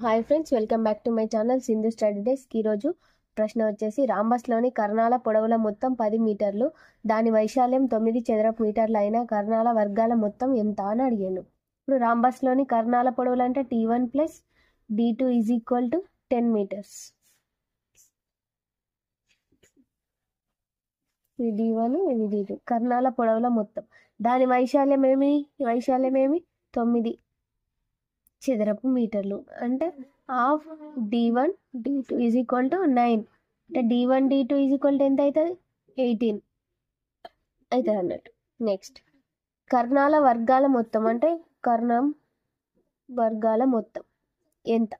Hi friends, welcome back to my channel Sindhu study desk. ఈరోజు ప్రశ్న వచ్చేసి రాంబస్లోని కర్ణాల పొడవుల మొత్తం 10 మీటర్లు, దాని వైశాల్యం 9 చదరపు మీటర్లు అయిన కర్ణాల వర్గాల మొత్తం ఎంత అని అడిగాను. ఇప్పుడు రాంబస్లోని కర్ణాల పొడవులు అంటే T1 plus D2 is equal to 10 metres. ఇది D1, ఇది D2 కర్ణాల పొడవుల మొత్తం. దాని వైశాల్యం ఏమి 9 చదరపు మీటర్లు. అంటే half D1 D2 is equal to 9. అంటే D1 D2 is equal to ఎంత అవుతుంది? 18 అవుతుంది అన్నట్టు. నెక్స్ట్ కర్ణాల వర్గాల మొత్తం అంటే కర్ణం వర్గాల మొత్తం ఎంత?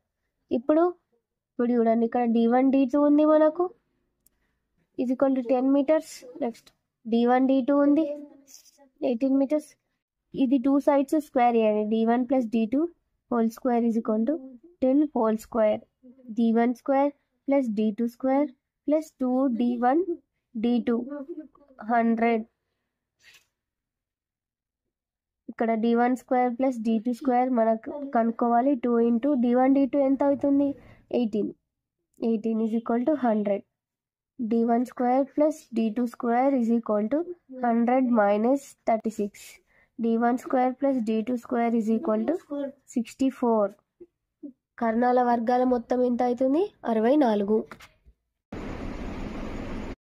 ఇప్పుడు చూడండి, ఇక్కడ D1 D2 ఉంది మనకు is equal to 10 metres. Next D1 D2 ఉంది 18 మీటర్స్. ఇది 2 సైడ్స్ స్క్వేర్ చేయండి. D1 plus D2 whole square is equal to 10 whole square. D1 square plus D2 square plus 2D1 D2 100. ఇక్కడ D1 square plus D2 square మనకు కనుక్కోవాలి. 2 into D1 D2 ఎంత అవుతుంది? 18 is equal to 100. D1 square plus D2 square is equal to 100 minus 36. D1 square plus D2 square is equal to 64. కర్ణాల వర్గాల మొత్తం ఎంత అవుతుంది? 64.